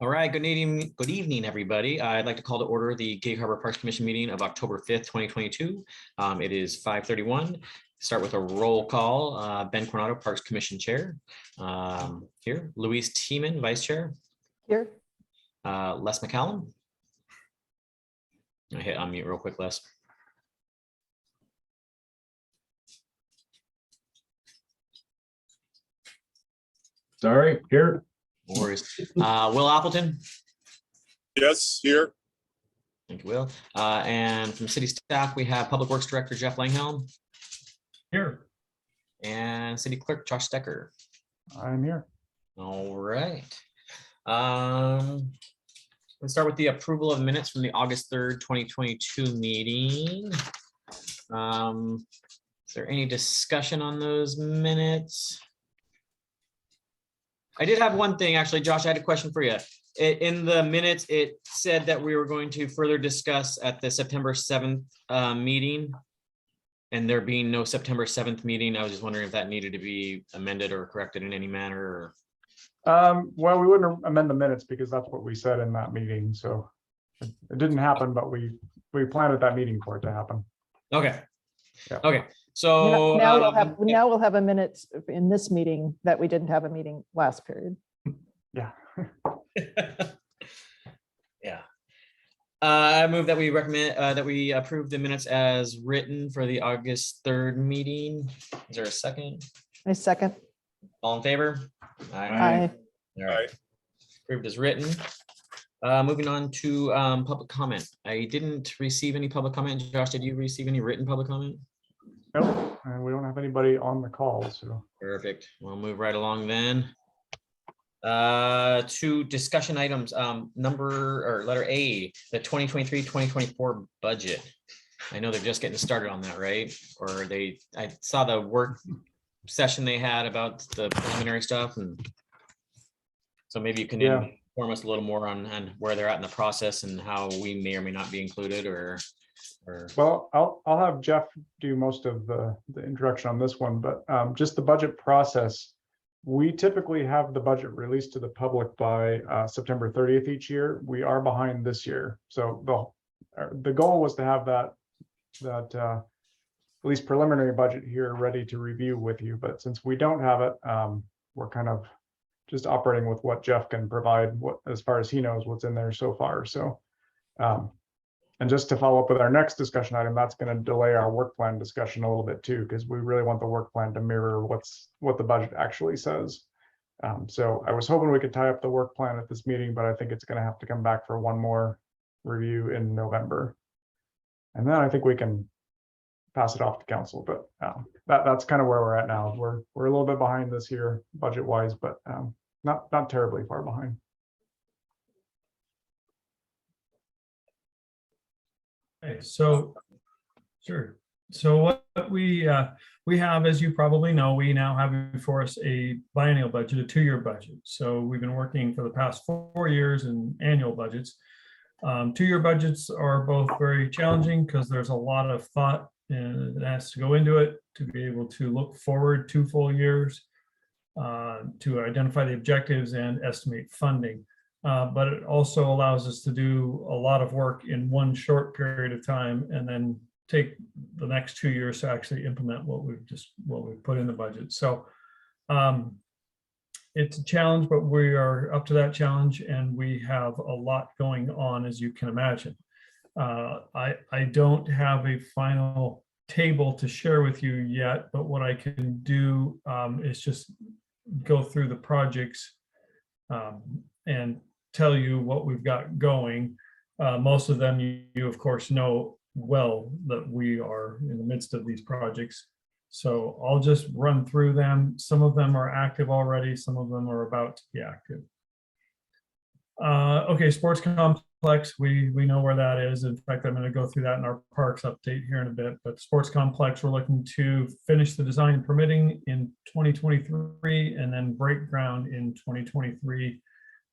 All right, good evening, everybody. I'd like to call to order the Gig Harbor Parks Commission meeting of October 5th, 2022. It is 5:31. Start with a roll call. Ben Coronado, Parks Commission Chair. Here. Louise Tiemann, Vice Chair. Here. Les McCallum. I hit unmute real quick, Les. Sorry, here. No worries. Will Appleton. Yes, here. Thank you, Will. And from city staff, we have Public Works Director Jeff Langhelm. Here. And City Clerk Josh Stecker. I'm here. All right. Let's start with the approval of minutes from the August 3rd, 2022 meeting. Is there any discussion on those minutes? I did have one thing, actually, Josh, I had a question for you. In the minutes, it said that we were going to further discuss at the September 7th meeting, and there being no September 7th meeting. I was just wondering if that needed to be amended or corrected in any manner. Or... Well, we wouldn't amend the minutes because that's what we said in that meeting. So it didn't happen, but we planned at that meeting for it to happen. Okay. Yeah. Okay. So now we'll have a minute in this meeting that we didn't have a meeting last period. Yeah. Yeah. I move that we recommend that we approve the minutes as written for the August 3rd meeting. Is there a second? I second. All in favor? Aye. All right. Approved as written. Moving on to public comment. I didn't receive any public comment. Josh, did you receive any written public comment? Nope, and we don't have anybody on the call, so. Perfect. We'll move right along then. To discussion items, letter A, the 2023-2024 budget. I know they're just getting started on that, right? Or I saw the work session they had about the preliminary stuff, and so maybe you can inform us a little more on where they're at in the process and how we may or may not be included, or. Well, I'll have Jeff do most of the introduction on this one, but just the budget process. We typically have the budget released to the public by September 30th each year. We are behind this year. So the goal was to have that at least preliminary budget here ready to review with you. But since we don't have it, we're kind of just operating with what Jeff can provide, as far as he knows what's in there so far. So, and just to follow up with our next discussion item, that's going to delay our work plan discussion a little bit too, because we really want the work plan to mirror what the budget actually says. So I was hoping we could tie up the work plan at this meeting, but I think it's going to have to come back for one more review in November. And then I think we can pass it off to council, but that's kind of where we're at now. We're a little bit behind this year budget wise, but not terribly far behind. Okay, so sure. So what we have, as you probably know, we now have before us a biennial budget, a 2-year budget. So we've been working for the past 4 years in annual budgets. 2-year budgets are both very challenging because there's a lot of thought that has to go into it to be able to look forward 2 full years, to identify the objectives and estimate funding. But it also allows us to do a lot of work in one short period of time and then take the next 2 years to actually implement what we've put in the budget. So it's a challenge, but we are up to that challenge and we have a lot going on, as you can imagine. I don't have a final table to share with you yet, but what I can do is just go through the projects and tell you what we've got going. Most of them you of course know well that we are in the midst of these projects. So I'll just run through them. Some of them are active already, some of them are about to be active. Okay, sports complex, we know where that is. In fact, I'm going to go through that in our parks update here in a bit. But sports complex, we're looking to finish the design and permitting in 2023 and then break ground in 2023.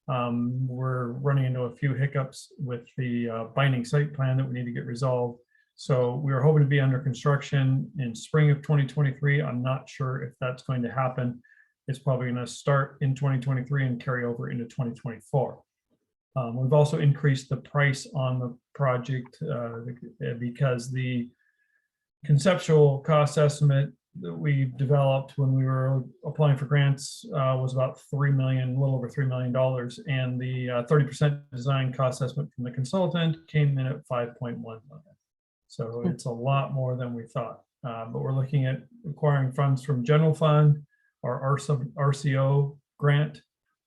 We're running into a few hiccups with the binding site plan that we need to get resolved. So we were hoping to be under construction in spring of 2023. I'm not sure if that's going to happen. It's probably going to start in 2023 and carry over into 2024. We've also increased the price on the project because the conceptual cost estimate that we developed when we were applying for grants was about 3 million, a little over $3 million. And the 30% design cost estimate from the consultant came in at 5.1 million. So it's a lot more than we thought. But we're looking at acquiring funds from general fund, our RCO grant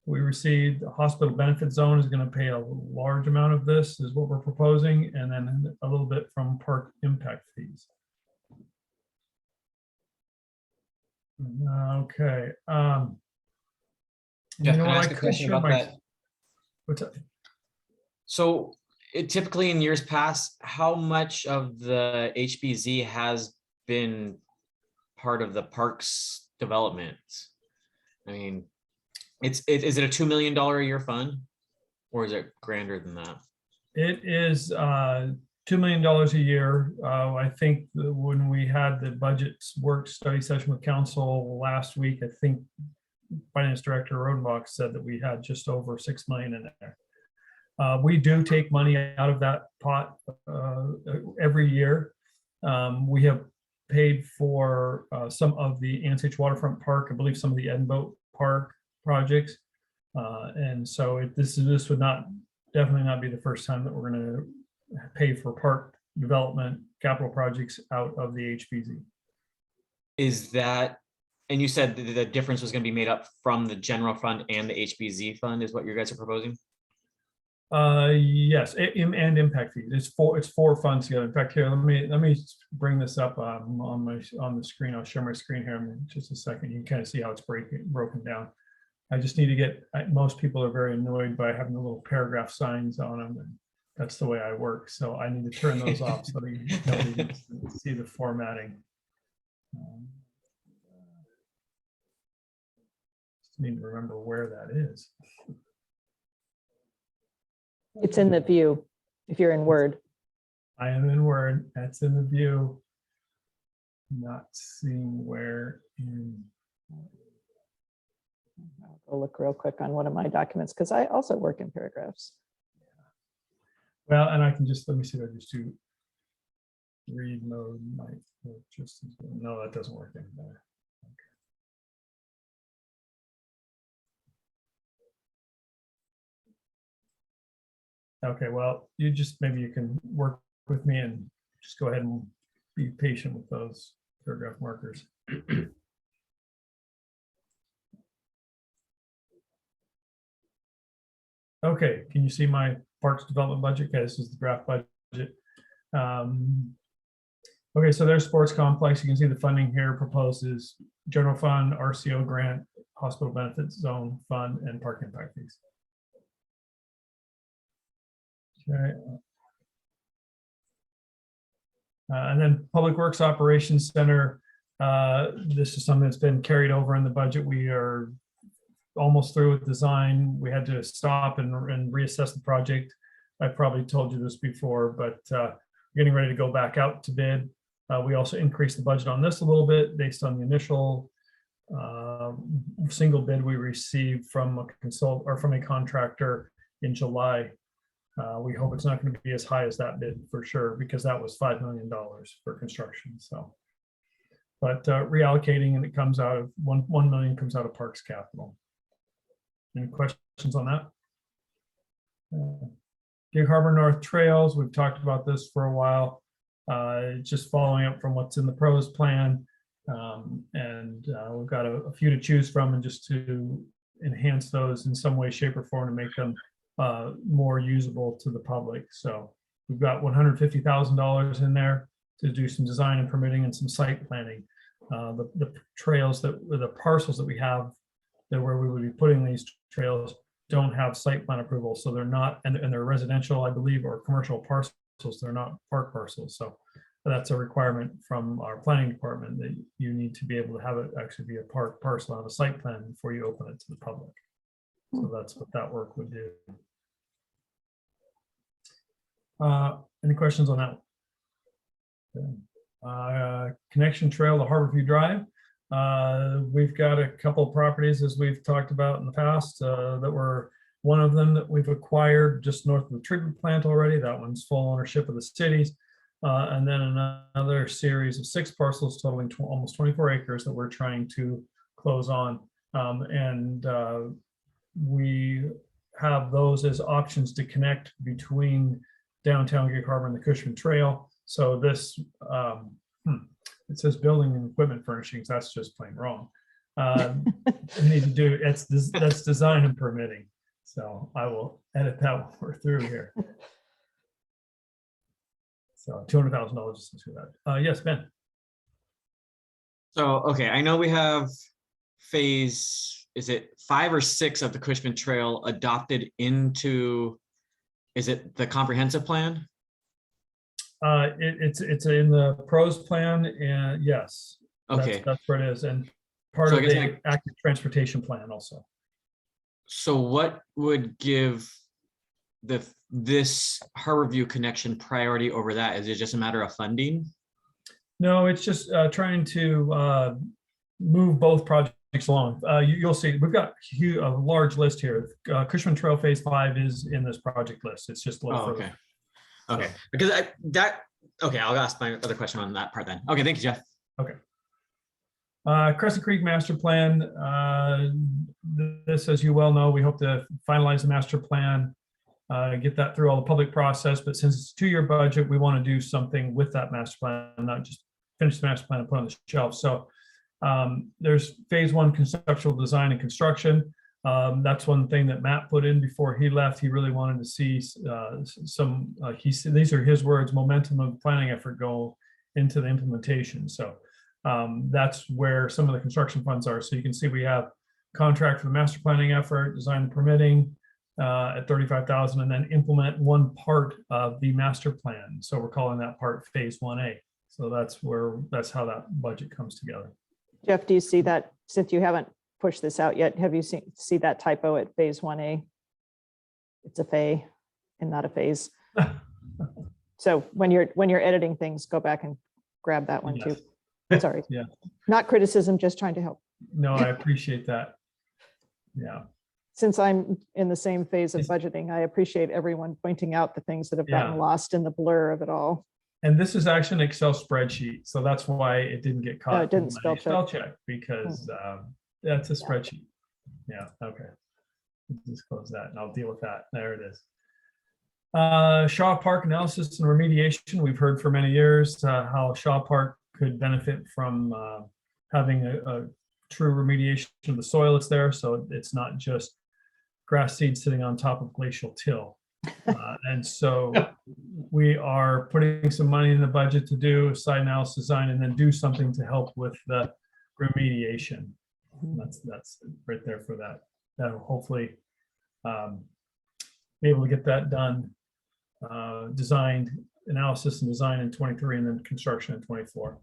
we received. The hospital benefit zone is going to pay a large amount of this, is what we're proposing, and then a little bit from park impact fees. Okay. Jeff, you know can I what, ask a couldn't question share about my- that? What's that? So typically in years past, how much of the HBZ has been part of the parks development? I mean, is it a $2 million a year fund, or is it grander than that? It is $2 million a year. I think that when we had the budget work study session with council last week, I think Finance Director Rodenbach said that we had just over 6 million in there. We do take money out of that pot every year. We have paid for some of the Ansich Waterfront Park, I believe some of the Edinburgh Park projects. And so this would definitely not be the first time that we're going to pay for park development capital projects out of the HBZ. Is that, and you said that the difference was going to be made up from the general fund and the HBZ fund is what you guys are proposing? Yes, and impact fees. It's four funds together. In fact, here, let me bring this up on the screen. I'll share my screen here in just a second. You can kind of see how it's broken down. I just need to get, most people are very annoyed by having the little paragraph signs on them, and that's the way I work. So I need to turn those off so that nobody can see the formatting. Just need to remember where that is. It's in the view, if you're in Word. I am in Word. That's in the view. Not seeing where in. I'll look real quick on one of my documents because I also work in paragraphs. Well, and I can just, let me see if I just do read mode. No, that doesn't work any better. Okay, well, maybe you can work with me and just go ahead and be patient with those paragraph markers. Okay, can you see my parks development budget? Okay, this is the draft budget. Okay, so there's sports complex. You can see the funding here proposes general fund, RCO grant, hospital benefits zone fund, and park impact fees. Okay. And then Public Works Operations Center. This is something that's been carried over in the budget. We are almost through with design. We had to stop and reassess the project. I probably told you this before, but getting ready to go back out to bid. We also increased the budget on this a little bit based on the initial single bid we received from a contractor in July. We hope it's not going to be as high as that bid for sure, because that was $5 million for construction. So, but reallocating, and it comes out of 1 million comes out of Parks Capital. Any questions on that? Gig Harbor North Trails, we've talked about this for a while. Just following up from what's in the pros plan. We've got a few to choose from, and just to enhance those in some way, shape, or form to make them more usable to the public. So we've got $150,000 in there to do some design and permitting and some site planning. The trails the parcels that we have that where we would be putting these trails don't have site plan approval. So they're not, and they're residential, I believe, or commercial parcels. They're not park parcels. So that's a requirement from our planning department that you need to be able to have it actually be a park parcel on a site plan before you open it to the public. So that's what that work would do. Any questions on that? Connection trail to Harborview Drive. We've got a couple of properties, as we've talked about in the past, that we're One of them that we've acquired just north of the treatment plant already. That one's full ownership of the cities. And then another series of 6 parcels totaling almost 24 acres that we're trying to close on. We have those as options to connect between downtown Gig Harbor and the Cushman Trail. So this, it says building and equipment furnishings. That's just plain wrong. We need to do, that's design and permitting. So I will edit that when we're through here. So $200,000 just to that. Yes, Ben. So, okay, I know we have phase, is it 5 or 6 of the Cushman Trail adopted into, is it the comprehensive plan? It's in the pros plan, and yes. Okay. That's where it is, and part So I of guess the active transportation plan also. So what would give this Harborview connection priority over that? Is it just a matter of funding? No, it's just trying to move both projects along. You'll see, we've got a large list here. Cushman Trail Phase 5 is in this project list. It's just a little further. Okay. Okay, because I'll ask my other question on that part then. Okay, thank you, Jeff. Okay. Crescent Creek Master Plan. This, as you well know, we hope to finalize the master plan, get that through all the public process. But since it's a 2-year budget, we want to do something with that master plan, not just finish the master plan and put it on the shelf. So there's phase 1 conceptual design and construction. That's one thing that Matt put in before he left. He really wanted to see some, he said, these are his words, momentum of the planning effort go into the implementation. So that's where some of the construction funds are. So you can see we have contract for the master planning effort, design and permitting at $35,000, and then implement one part of the master plan. So we're calling that part phase 1A. So that's how that budget comes together. Jeff, do you see that, since you haven't pushed this out yet, have you see that typo at phase 1A? It's a phase and not a phase. So when you're editing things, go back and grab that one too. Sorry. Yeah. Not criticism, just trying to help. No, I appreciate that. Yeah. Since I'm in the same phase of budgeting, I appreciate everyone pointing out the things that have gotten lost in the blur of it all. And this is actually an Excel spreadsheet, so that's why it didn't get caught. Oh, it didn't in my spell check. check because that's a spreadsheet. Yeah. Okay. Just close that, and I'll deal with that. There it is. Shaw Park analysis and remediation. We've heard for many years how Shaw Park could benefit from having a true remediation of the soil that's there. So it's not just grass seed sitting on top of glacial till. And so we are putting some money in the budget to do a site analysis design and then do something to help with the remediation. That's right there for that. That'll hopefully be able to get that done, designed, analysis and design in 23, and then construction in 24.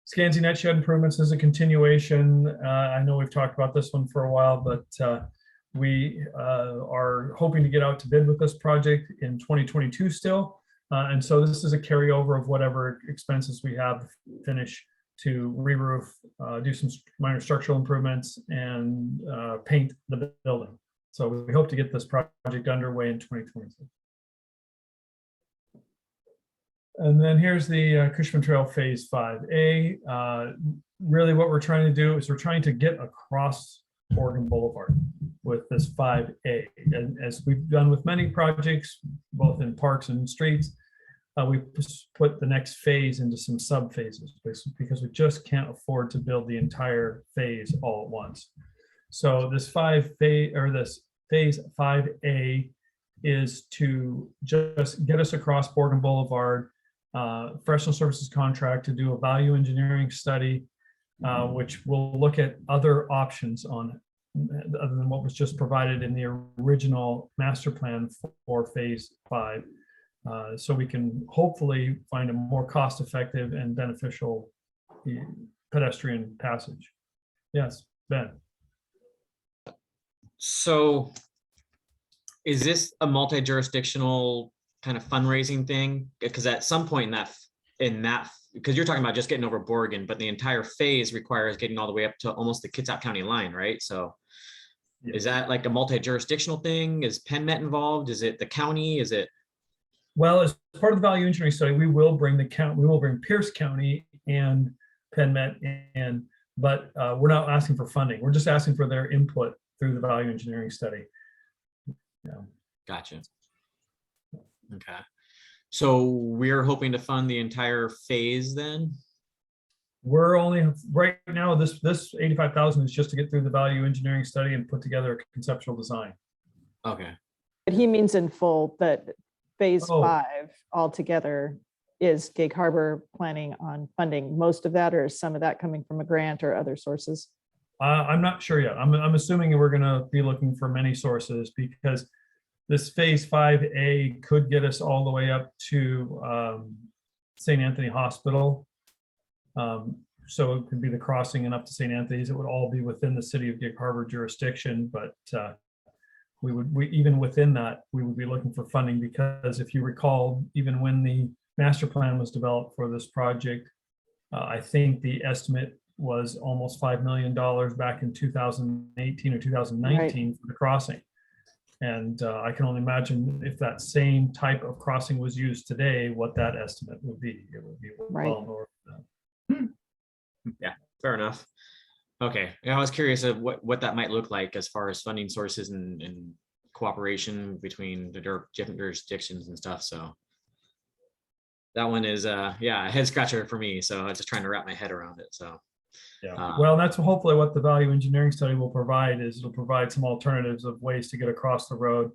Scansi Nightshade improvements is a continuation. I know we've talked about this one for a while, but we are hoping to get out to bid with this project in 2022 still. And so this is a carryover of whatever expenses we have finish to re-roof, do some minor structural improvements, and paint the building. So we hope to get this project underway in 2022. And then here's the Cushman Trail Phase 5A. Really what we're trying to do is we're trying to get across Oregon Boulevard with this 5A. And as we've done with many projects, both in parks and streets, we put the next phase into some sub phases because we just can't afford to build the entire phase all at once. So this phase 5A is to just get us across Oregon Boulevard, professional services contract to do a value engineering study, which will look at other options on other than what was just provided in the original master plan for phase 5. So we can hopefully find a more cost-effective and beneficial pedestrian passage. Yes, Ben. So is this a multi-jurisdictional kind of fundraising thing? Because at some point in that, because you're talking about just getting over Borgen, but the entire phase requires getting all the way up to almost the Kitsap County line, right? So Yeah. Is that like a multi-jurisdictional thing? Is PennMet involved? Is it the county? Is it? Well, as part of the value engineering study, we will bring Pierce County and PennMet in, but we're not asking for funding. We're just asking for their input through the value engineering study. Yeah. Gotcha. Okay. So we're hoping to fund the entire phase then? We're only right now, this 85,000 is just to get through the value engineering study and put together a conceptual design. Okay. But he means in full that phase Oh. 5 altogether is Gig Harbor planning on funding most of that, or is some of that coming from a grant or other sources? I'm not sure yet. I'm assuming we're going to be looking for many sources because this phase 5A could get us all the way up to St. Anthony Hospital. So it could be the crossing and up to St. Anthony's. It would all be within the city of Gig Harbor jurisdiction, but we even within that, we would be looking for funding because if you recall, even when the master plan was developed for this project, I think the estimate was almost $5 million back in 2018 or 2019 for the crossing. And I can only imagine if that same type of crossing was used today, what that estimate would be. It would be well north of that. Yeah, fair enough. Okay, I was curious of what that might look like as far as funding sources and cooperation between the different jurisdictions and stuff. So that one is yeah, a head scratcher for me. So I'm just trying to wrap my head around it. So yeah, well, that's hopefully what the value engineering study will provide is it'll provide some alternatives of ways to get across the road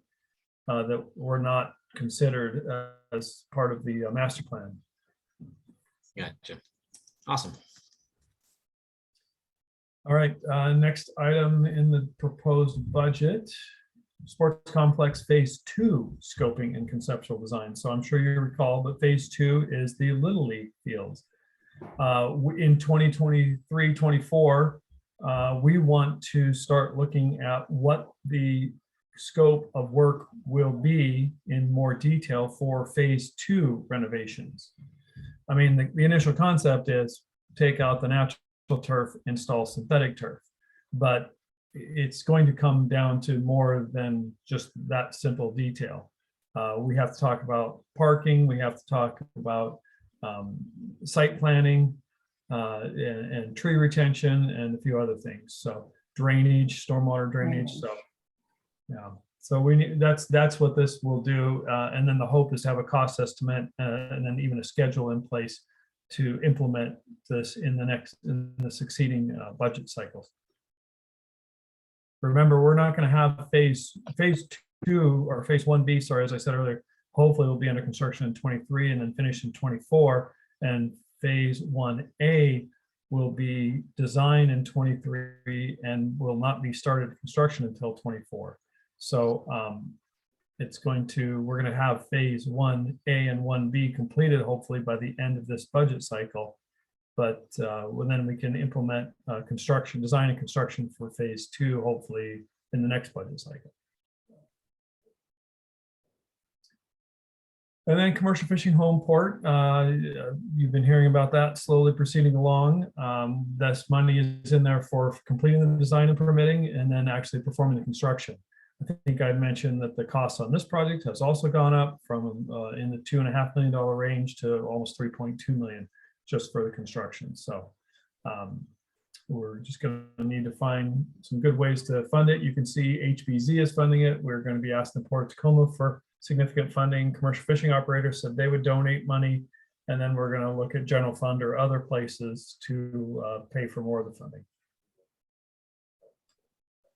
that were not considered as part of the master plan. gotcha. Awesome. All right, next item in the proposed budget, sports complex phase 2 scoping and conceptual design. So I'm sure you recall, but phase 2 is the Little League fields. In 2023-24, we want to start looking at what the scope of work will be in more detail for phase 2 renovations. I mean, the initial concept is take out the natural turf, install synthetic turf, but it's going to come down to more than just that simple detail. We have to talk about parking, we have to talk about site planning and tree retention and a few other things. So drainage, stormwater drainage. So yeah, so we need that's what this will do. And then the hope is to have a cost estimate and then even a schedule in place to implement this in the succeeding budget cycles. Remember, we're not going to have phase 2 or phase 1B, sorry, as I said earlier, hopefully will be under construction in 23 and then finish in 24. And phase 1A will be designed in 23 and will not be started construction until 24. So we're going to have phase 1A and 1B completed hopefully by the end of this budget cycle. But then we can implement design and construction for phase 2, hopefully in the next budget cycle. And then commercial fishing home port, you've been hearing about that slowly proceeding along. This money is in there for completing the design and permitting and then actually performing the construction. I think I mentioned that the cost on this project has also gone up from in the $2.5 million range to almost 3.2 million just for the construction. So we're just going to need to find some good ways to fund it. You can see HBZ is funding it. We're going to be asking the Port of Tacoma for significant funding. Commercial fishing operators said they would donate money. And then we're going to look at general fund or other places to pay for more of the funding.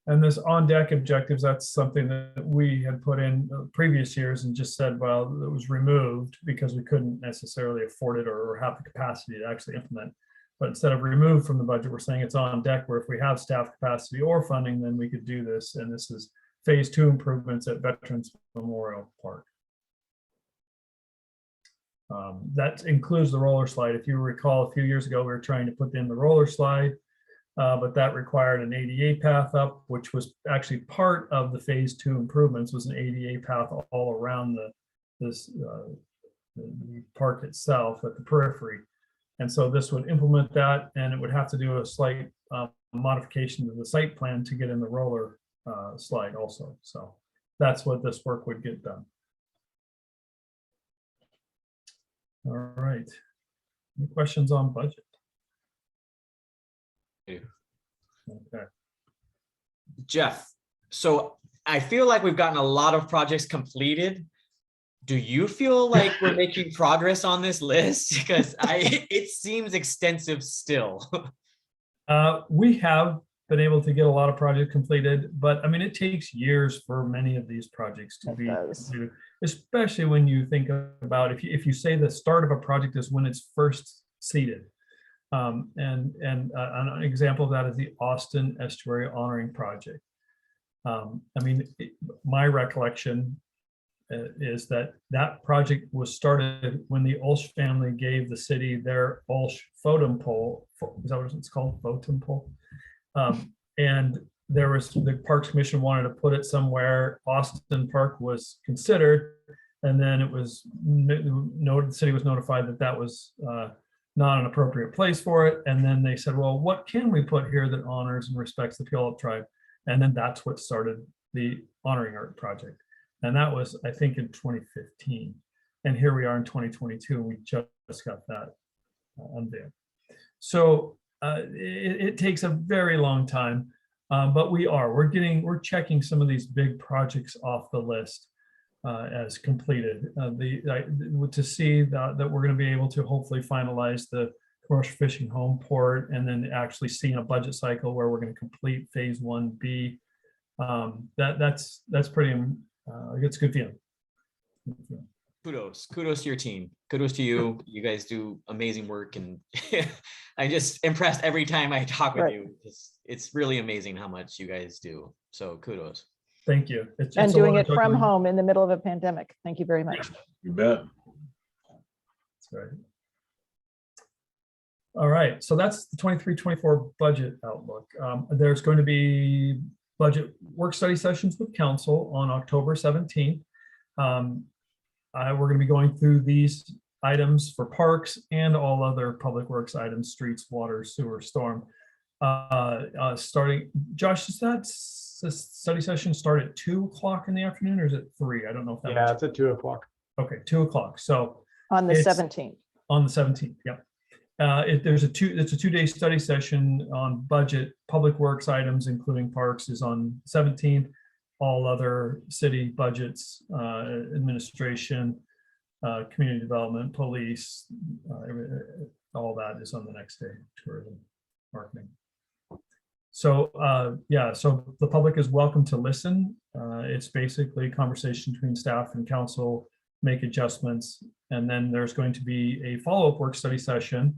And this on deck objectives, that's something that we had put in previous years and just said, well, it was removed because we couldn't necessarily afford it or have the capacity to actually implement. But instead of removed from the budget, we're saying it's on deck where if we have staff capacity or funding, then we could do this. And this is phase 2 improvements at Veterans Memorial Park. That includes the roller slide. If you recall, a few years ago, we were trying to put in the roller slide. But that required an ADA path up, which was actually part of the phase 2 improvements, was an ADA path all around the park itself at the periphery. And so this would implement that, and it would have to do a slight modification to the site plan to get in the roller slide also. So that's what this work would get done. All right. Any questions on budget? Okay. Jeff, so I feel like we've gotten a lot of projects completed. Do you feel like we're making progress on this list? Because it seems extensive still. We have been able to get a lot of projects completed, but I mean, it takes years for many of these projects to It be does. completed, especially when you think about if you say the start of a project is when it's first seeded. And an example of that is the Austin Estuary Honoring Project. I mean, my recollection is that that project was started when the Olsch family gave the city their Olsch Totem Pole. Is that what it's called? Totem Pole. And there was the Parks Commission wanted to put it somewhere. Austin Park was considered, and then it was noted. The city was notified that that was not an appropriate place for it. And then they said, well, what can we put here that honors and respects the Puyallup tribe? And then that's what started the Honoring Art Project. And that was, I think, in 2015. And here we are in 2022, and we just got that unveiled. So it takes a very long time, but we're checking some of these big projects off the list as completed. To see that we're going to be able to hopefully finalize the commercial fishing home port, and then actually seeing a budget cycle where we're going to complete phase 1B. That's pretty. It's a good feeling. Kudos to your team. Kudos to you. You guys do amazing work, and I'm just impressed every time I talk with you. It's really amazing how much you guys do. So kudos. Thank you. It's And a doing lot of it from talking. home in the middle of a pandemic. Thank you very much. You bet. That's right. All right, so that's the 23-24 budget outlook. There's going to be budget work study sessions with council on October 17th. We're going to be going through these items for parks and all other public works items, streets, water, sewer, storm. Starting, Josh, does that study session start at 2 o'clock in the afternoon, or is it 3? I don't know if that. Yeah, it's at 2 o'clock. Okay, 2 o'clock. So On the It's- 17th. on the 17th, yeah. It's a 2-day study session on budget. Public works items, including parks, is on 17th. All other city budgets, administration, community development, police, all that is on the next day. Tourism, marketing. So so the public is welcome to listen. It's basically a conversation between staff and council, make adjustments, and then there's going to be a follow-up work study session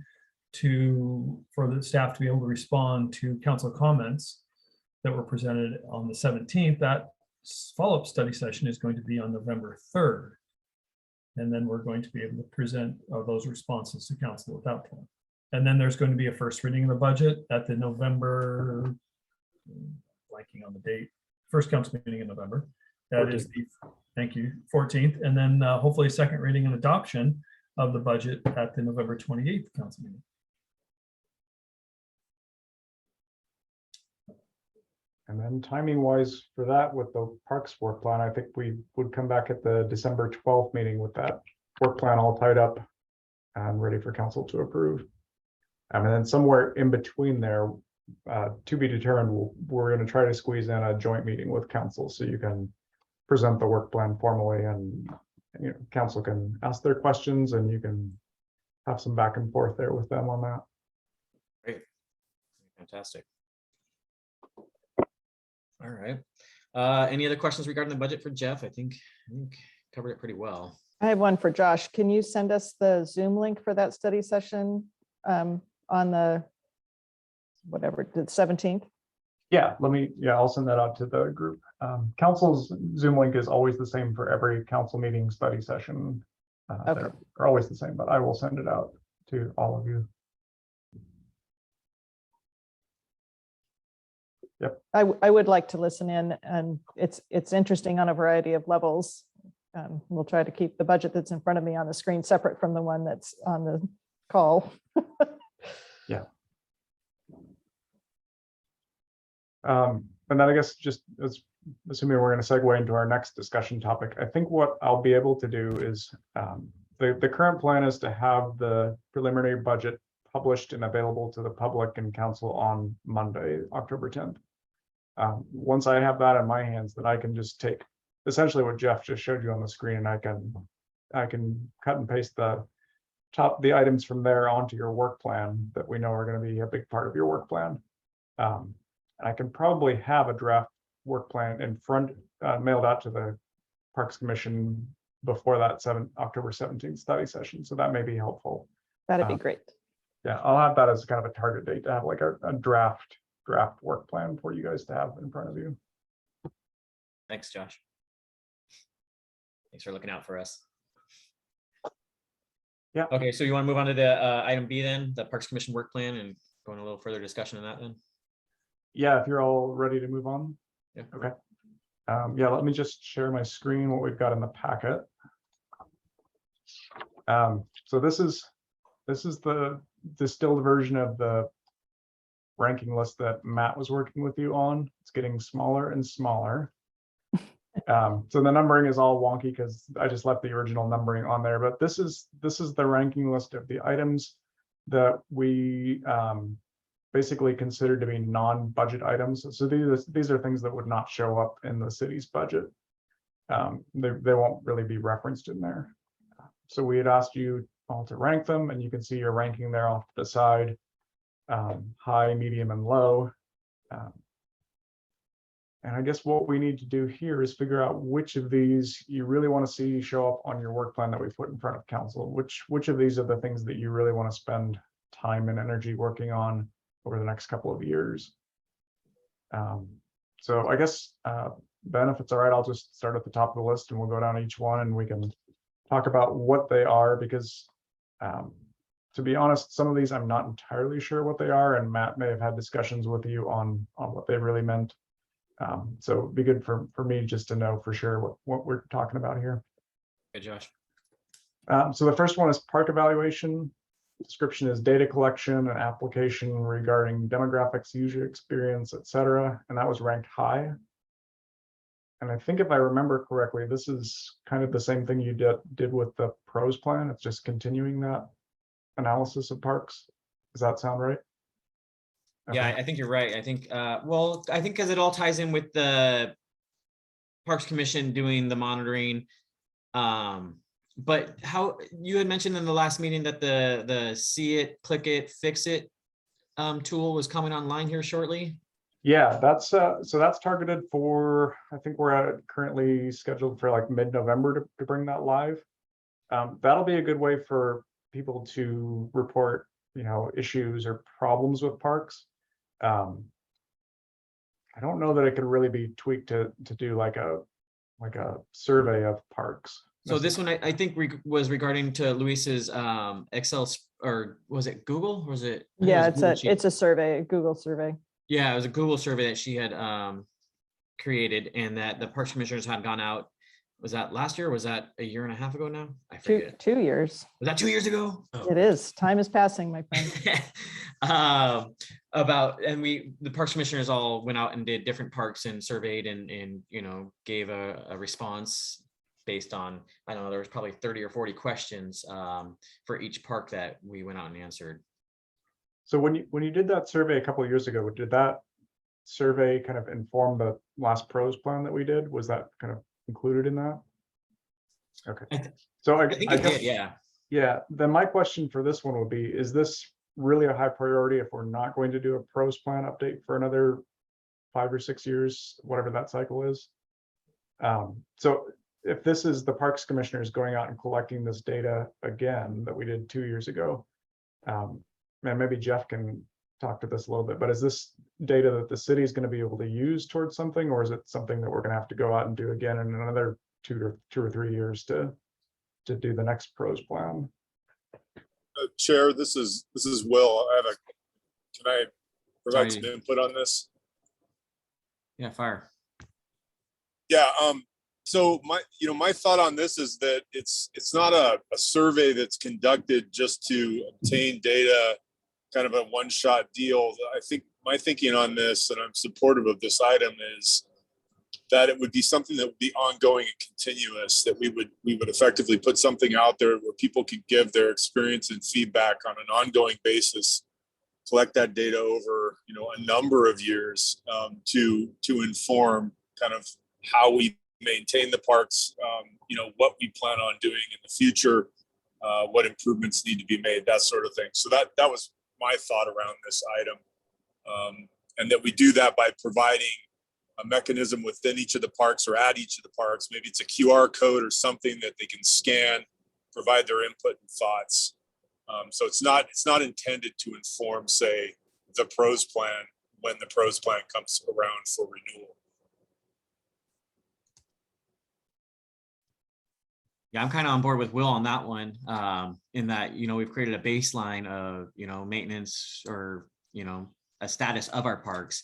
for the staff to be able to respond to council comments that were presented on the 17th. That follow-up study session is going to be on November 3rd. And then we're going to be able to present those responses to council at that point. And then there's going to be a first reading of the budget at the November, blanking on the date, first council meeting in November. That is the, thank you, 14th. And then hopefully second reading and adoption of the budget at the November 28th council meeting. And then timing wise for that with the parks work plan, I think we would come back at the December 12th meeting with that work plan all tied up and ready for council to approve. And then somewhere in between there, to be determined, we're going to try to squeeze in a joint meeting with council so you can present the work plan formally, and council can ask their questions and you can have some back and forth there with them on that. Great. Fantastic. All right. Any other questions regarding the budget for Jeff? I think covered it pretty well. I have one for Josh. Can you send us the Zoom link for that study session on the, whatever, the 17th? Yeah, I'll send that out to the group. Council's Zoom link is always the same for every council meeting study session. Okay. They're always the same, but I will send it out to all of you. Yep. I would like to listen in, and it's interesting on a variety of levels. We'll try to keep the budget that's in front of me on the screen separate from the one that's on the call. Yeah. And And then I guess just assuming we're going to segue into our next discussion topic, I think what I'll be able to do is the current plan is to have the preliminary budget published and available to the public and council on Monday, October 10th. Once I have that in my hands, then I can just take essentially what Jeff just showed you on the screen, and I can cut and paste the items from there onto your work plan that we know are going to be a big part of your work plan. I can probably have a draft work plan in front, mailed out to the Parks Commission before that October 17th study session. So that may be helpful. That'd be great. Yeah, I'll have that as kind of a target date to have like a draft work plan for you guys to have in front of you. Thanks, Josh. Thanks for looking out for us. Yeah. Okay, so you want to move on to the item B then, the Parks Commission work plan, and go into a little further discussion on that then? Yeah, if you're all ready to move on. Yeah. Okay. Yeah, let me just share my screen, what we've got in the packet. So this is the distilled version of the ranking list that Matt was working with you on. It's getting smaller and smaller. So the numbering is all wonky because I just left the original numbering on there, but this is the ranking list of the items that we basically considered to be non-budget items. So these are things that would not show up in the city's budget. They won't really be referenced in there. So we had asked you all to rank them, and you can see your ranking there off to the side, high, medium, and low. And I guess what we need to do here is figure out which of these you really want to see show up on your work plan that we put in front of council. Which of these are the things that you really want to spend time and energy working on over the next couple of years. So I guess, Ben, if it's all right, I'll just start at the top of the list and we'll go down each one and we can talk about what they are, because to be honest, some of these I'm not entirely sure what they are, and Matt may have had discussions with you on what they really meant. So it'd be good for me just to know for sure what we're talking about here. Good, Josh. So the first one is park evaluation. Description is data collection and application regarding demographics, user experience, etc. And that was ranked high. And I think if I remember correctly, this is kind of the same thing you did with the pros plan. It's just continuing that analysis of parks. Does that sound right? Yeah, Okay. I think you're right. I think, well, I think because it all ties in with the Parks Commission doing the monitoring. But how you had mentioned in the last meeting that the see it, click it, fix it tool was coming online here shortly. Yeah, that's so that's targeted for, I think we're currently scheduled for like mid-November to bring that live. That'll be a good way for people to report, issues or problems with parks. I don't know that it could really be tweaked to do like a survey of parks. So this one I think was regarding to Luis's Excel, or was it Google? Or was it? I think it Yeah, was Google Sheet. it's a survey, a Google survey. Yeah, it was a Google survey that she had created, and that the Parks Commissioners had gone out. Was that last year? Or was that a year and a half ago now? I forget. 2 years. Was that 2 years ago? Oh. It is. Time is passing, my friend. The Parks Commissioners all went out and did different parks and surveyed and gave a response based on, I don't know, there was probably 30 or 40 questions for each park that we went out and answered. So when you did that survey a couple of years ago, did that survey kind of inform the last pros plan that we did? Was that kind of included in that? Okay. So I think I it guess, did, yeah. yeah. Then my question for this one would be, is this really a high priority if we're not going to do a pros plan update for another 5 or 6 years, whatever that cycle is? So if this is the Parks Commissioners going out and collecting this data again that we did 2 years ago, and maybe Jeff can talk to this a little bit, but is this data that the city is going to be able to use towards something, or is it something that we're going to have to go out and do again in another 2 or 3 years to do the next pros plan? Chair, this is Will. Can I provide Sorry. some input on this? Yeah, fire. Yeah. So my thought on this is that it's not a survey that's conducted just to obtain data, kind of a one-shot deal. I think my thinking on this, and I'm supportive of this item, is that it would be something that would be ongoing and continuous, that we would effectively put something out there where people could give their experience and feedback on an ongoing basis, collect that data over, you know, a number of years, to inform kind of how we maintain the parks, you know, what we plan on doing in the future, what improvements need to be made, that sort of thing. So that was my thought around this item, and that we do that by providing a mechanism within each of the parks or at each of the parks. Maybe it's a QR code or something that they can scan, provide their input and thoughts. So it's not intended to inform, say, the pros plan when the pros plan comes around for renewal. Yeah, I'm kind of on board with Will on that one, in that, you know, we've created a baseline of, you know, maintenance or, you know, a status of our parks,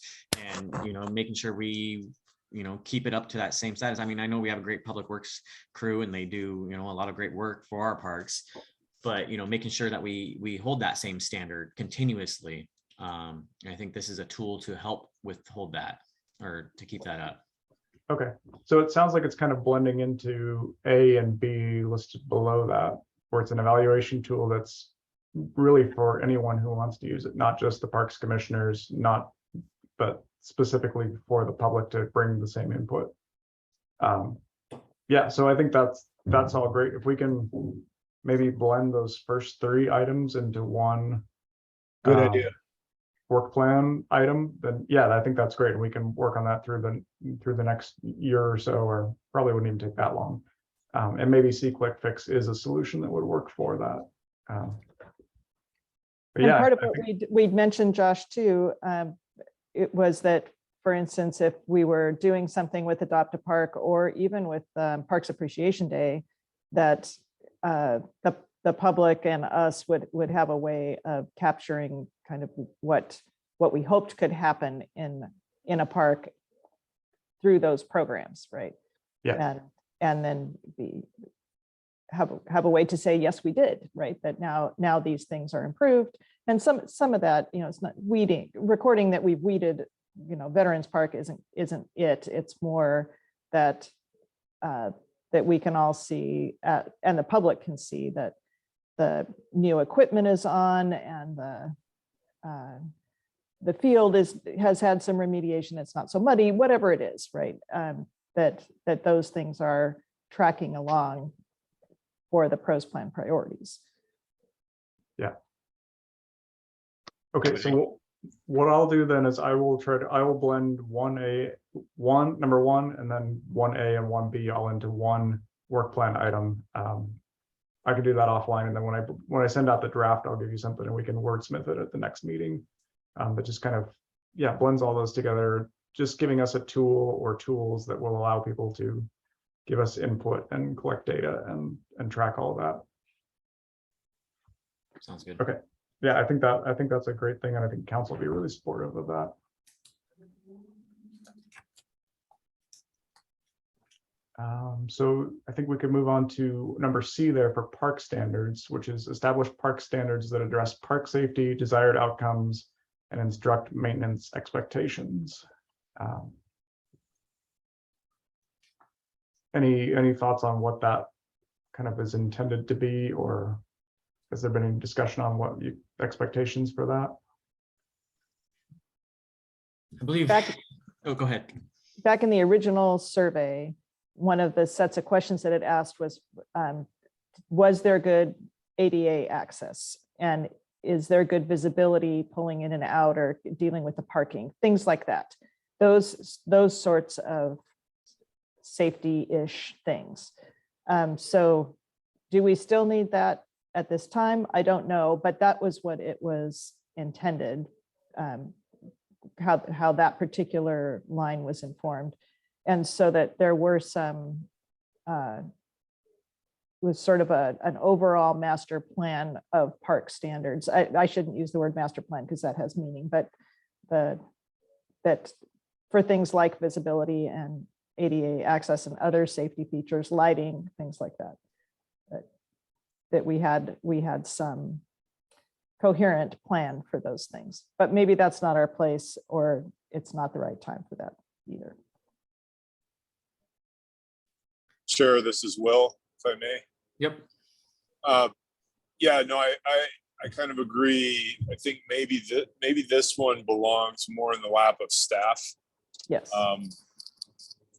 and, you know, making sure we, you know, keep it up to that same status. I mean, I know we have a great public works crew and they do, you know, a lot of great work for our parks, but, you know, making sure that we hold that same standard continuously. I think this is a tool to help hold that, or to keep that up. Okay, so it sounds like it's kind of blending into A and B listed below that, where it's an evaluation tool that's really for anyone who wants to use it, not just the parks commissioners, but specifically for the public to bring the same input. Yeah, so I think that's all great. If we can maybe blend those first three items into one Good idea. work plan item, then yeah, I think that's great. And we can work on that through the next year or so, or probably wouldn't even take that long. And maybe see Quick Fix is a solution that would work for that. But And yeah, part of I what think- we'd mentioned, Josh, too, it was that, for instance, if we were doing something with Adopt a Park or even with Parks Appreciation Day, that the public and us would have a way of capturing kind of what we hoped could happen in a park through those programs, right? Yeah. And then have a way to say, yes, we did, right? That now these things are improved. And some of that, you know, it's not recording that we've weeded, you know, Veterans Park isn't it. It's more that that we can all see, and the public can see, that the new equipment is on, and the field has had some remediation. It's not so muddy, whatever it is, right? That those things are tracking along for the pros plan priorities. Yeah. Okay, so what I'll do then is I will blend number one, and then 1A and 1B all into one work plan item. I can do that offline, and then when I send out the draft, I'll give you something and we can wordsmith it at the next meeting. But just kind of, yeah, blends all those together, just giving us a tool or tools that will allow people to give us input and collect data and track all of that. Sounds good. Okay. Yeah, I think that's a great thing, and I think council will be really supportive of that. So I think we could move on to number C there for park standards, which is establish park standards that address park safety, desired outcomes, and instruct maintenance expectations. Any thoughts on what that kind of is intended to be, or has there been any discussion on what expectations for that? I believe. Oh, go ahead. Back in the original survey, one of the sets of questions that it asked was there good ADA access? And is there good visibility pulling in and out, or dealing with the parking, things like that? Those sorts of safety-ish things. So do we still need that at this time? I don't know, but that was what it was intended, how that particular line was informed. And so that there were some, was sort of an overall master plan of park standards. I shouldn't use the word master plan because that has meaning, but that for things like visibility and ADA access and other safety features, lighting, things like that, that we had some coherent plan for those things. But maybe that's not our place, or it's not the right time for that either. Sure, this is Will, if I may. Yep. Yeah, no, I kind of agree. I think maybe this one belongs more in the lap of staff. Yes.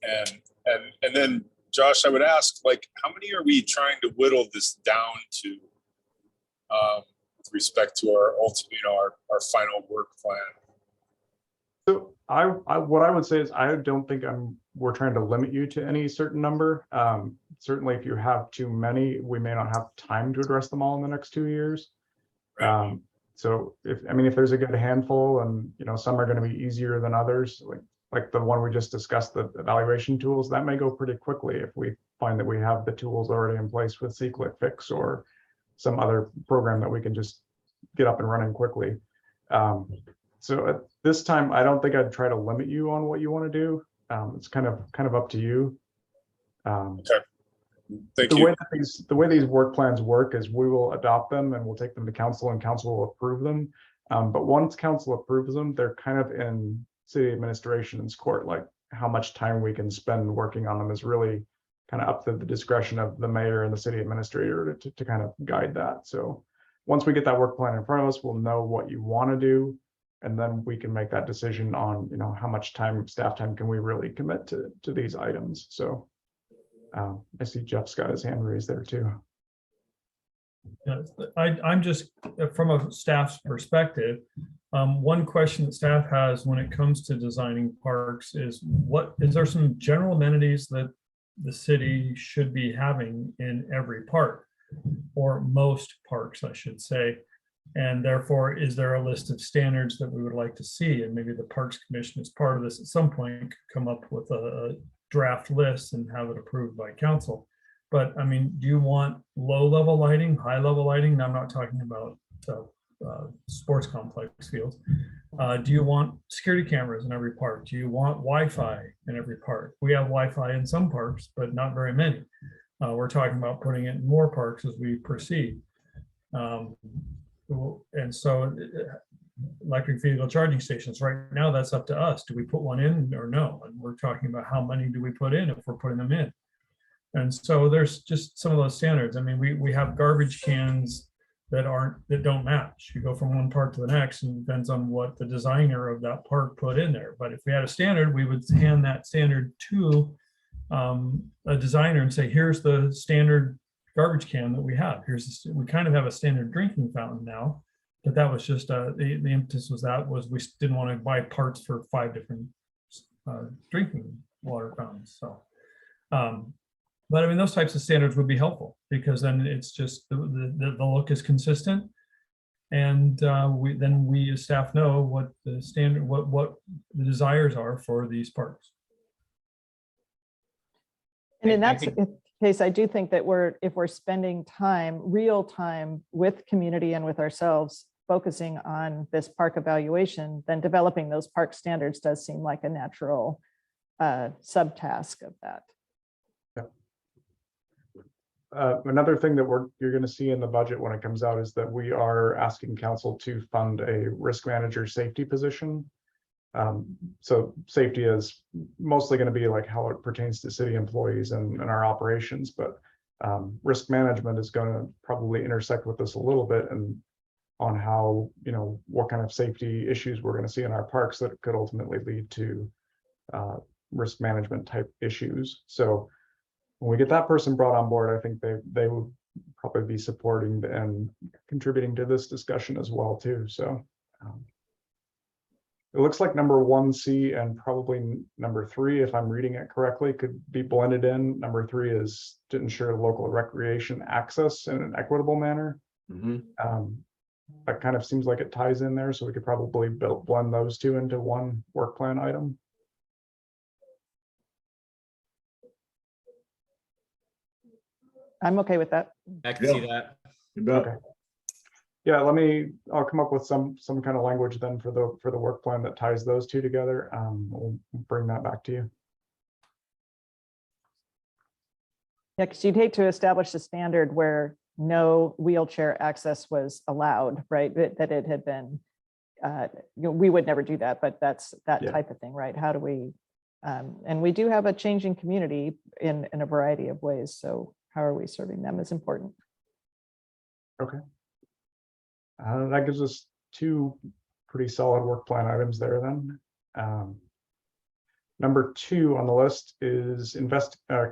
And then Josh, I would ask, like, how many are we trying to whittle this down to, with respect to our ultimate, our final work plan? So what I would say is I don't think we're trying to limit you to any certain number. Certainly if you have too many, we may not have time to address them all in the next 2 years. So if there's a good handful, and some are going to be easier than others, like the one we just discussed, the evaluation tools, that may go pretty quickly if we find that we have the tools already in place with C-Click Fix or some other program that we can just get up and running quickly. So at this time, I don't think I'd try to limit you on what you want to do. It's kind of up to you. Okay. Thank you. The way these work plans work is we will adopt them and we'll take them to council, and council will approve them. But once council approves them, they're kind of in city administration's court. Like how much time we can spend working on them is really kind of up to the discretion of the mayor and the city administrator to kind of guide that. So once we get that work plan in front of us, we'll know what you want to do. And then we can make that decision on, how much staff time can we really commit to these items. So I see Jeff's got his hand raised there too. Yeah, I'm just, from a staff's perspective, one question that staff has when it comes to designing parks is there some general amenities that the city should be having in every park, or most parks, I should say. And therefore, is there a list of standards that we would like to see? And maybe the Parks Commission, as part of this at some point, could come up with a draft list and have it approved by council. But I mean, do you want low-level lighting, high-level lighting? Now, I'm not talking about sports complex fields. Do you want security cameras in every park? Do you want Wi-Fi in every park? We have Wi-Fi in some parks, but not very many. We're talking about putting it in more parks as we proceed. And so electric vehicle charging stations, right now, that's up to us. Do we put one in or no? And we're talking about how many do we put in if we're putting them in. And so there's just some of those standards. I mean, we have garbage cans that don't match. You go from one park to the next, and it depends on what the designer of that park put in there. But if we had a standard, we would hand that standard to a designer and say, here's the standard garbage can that we have. We kind of have a standard drinking fountain now, but that was just the impetus was we didn't want to buy parts for 5 different drinking water fountains. So but I mean, those types of standards would be helpful, because then it's just the look is consistent, and we as staff know what the standard, what the desires are for these parks. And in that case, I do think that if we're spending real time with community and with ourselves, focusing on this park evaluation, then developing those park standards does seem like a natural subtask of that. Another thing that you're going to see in the budget when it comes out is that we are asking council to fund a risk manager safety position. So safety is mostly going to be like how it pertains to city employees and our operations, but risk management is going to probably intersect with this a little bit, and on how, what kind of safety issues we're going to see in our parks that could ultimately lead to risk management type issues. So when we get that person brought on board, I think they will probably be supporting and contributing to this discussion as well too. So it looks like number 1C and probably number 3, if I'm reading it correctly, could be blended in. Number 3 is to ensure local recreation access in an equitable manner. That kind of seems like it ties in there, so we could probably blend those two into one work plan item. I'm okay with that. I can see that. Okay. Yeah, I'll come up with some kind of language then for the work plan that ties those two together. We'll bring that back to you. Yeah, because you'd hate to establish a standard where no wheelchair access was allowed, right? That it had been, we would never do that, but that's that Yeah. type of thing, right? How do we, and we do have a changing community in a variety of ways. So how are we serving them is important. That gives us two pretty solid work plan items there then. Number 2 on the list is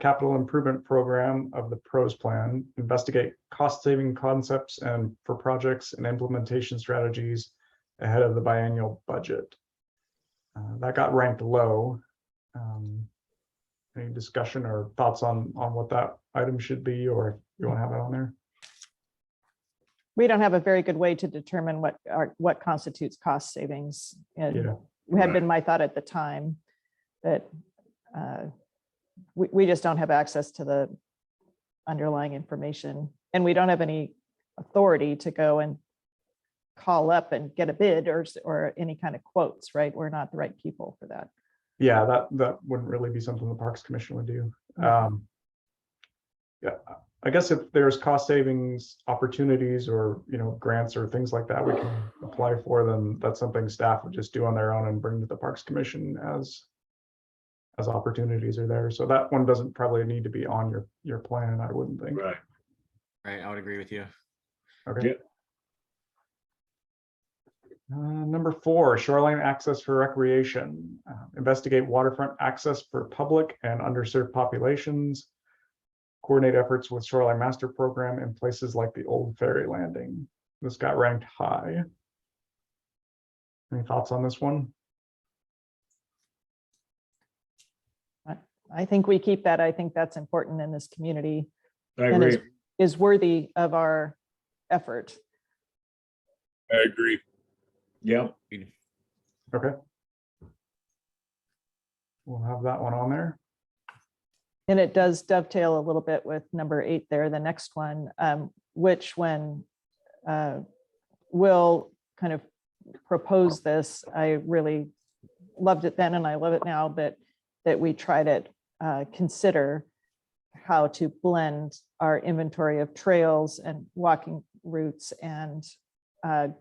capital improvement program of the pros plan, investigate cost saving concepts and for projects and implementation strategies ahead of the biennial budget. That got ranked low. Any discussion or thoughts on what that item should be, or if you want to have it on there? We don't have a very good way to determine what constitutes cost savings. And Yeah. had been my thought at the time that we just don't have access to the underlying information, and we don't have any authority to go and call up and get a bid or any kind of quotes, right? We're not the right people for that. Yeah, that wouldn't really be something the Parks Commission would do. Yeah, I guess if there's cost savings opportunities or, grants or things like that we can apply for, then that's something staff would just do on their own and bring to the Parks Commission as opportunities are there. So that one doesn't probably need to be on your plan, I wouldn't think. Right. Right, I would agree with you. Okay. Number 4, shoreline access for recreation. Investigate waterfront access for public and underserved populations. Coordinate efforts with shoreline master program in places like the old ferry landing. This got ranked high. Any thoughts on this one? I think we keep that. I think that's important in this community I and agree. is worthy of our effort. I agree. Yep. Okay. We'll have that one on there. And it does dovetail a little bit with number 8 there, the next one, which when Will kind of proposed this, I really loved it then and I love it now, that we try to consider how to blend our inventory of trails and walking routes and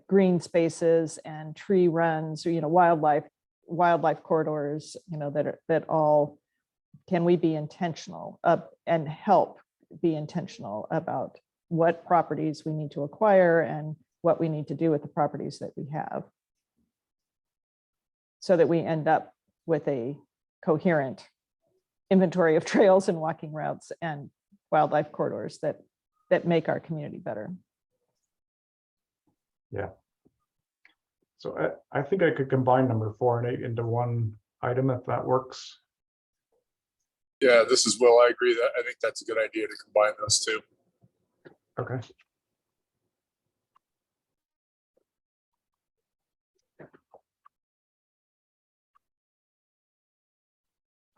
green spaces and tree runs, wildlife corridors, that all, can we be intentional and help be intentional about what properties we need to acquire and what we need to do with the properties that we have, so that we end up with a coherent inventory of trails and walking routes and wildlife corridors that make our community better. Yeah. So I think I could combine number 4 and 8 into one item if that works. Yeah, this is Will. I agree that I think that's a good idea to combine those two. Okay.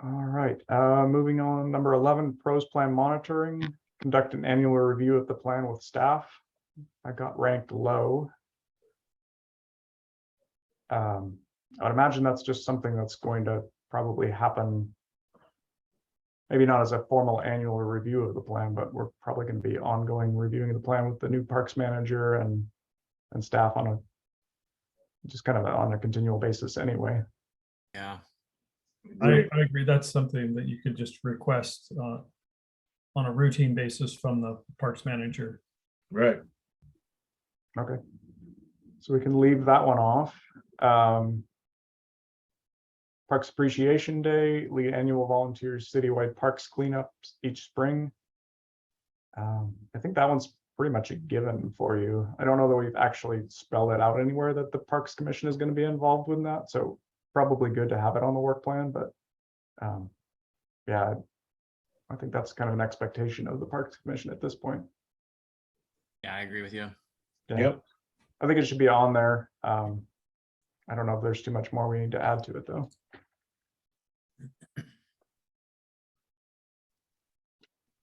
All right, moving on, number 11, pros plan monitoring, conduct an annual review of the plan with staff. I got ranked low. I would imagine that's just something that's going to probably happen, maybe not as a formal annual review of the plan, but we're probably going to be ongoing reviewing the plan with the new parks manager and staff on a continual basis anyway. Yeah, I agree. That's something that you could just request on a routine basis from the parks manager. Right. Okay, so we can leave that one off. Parks Appreciation Day, lead annual volunteers citywide parks cleanups each spring. I think that one's pretty much a given for you. I don't know that we've actually spelled it out anywhere that the Parks Commission is going to be involved with that, so probably good to have it on the work plan, but yeah, I think that's kind of an expectation of the Parks Commission at this point. yeah, I agree with you. Yeah. Yep. I think it should be on there. I don't know if there's too much more we need to add to it though.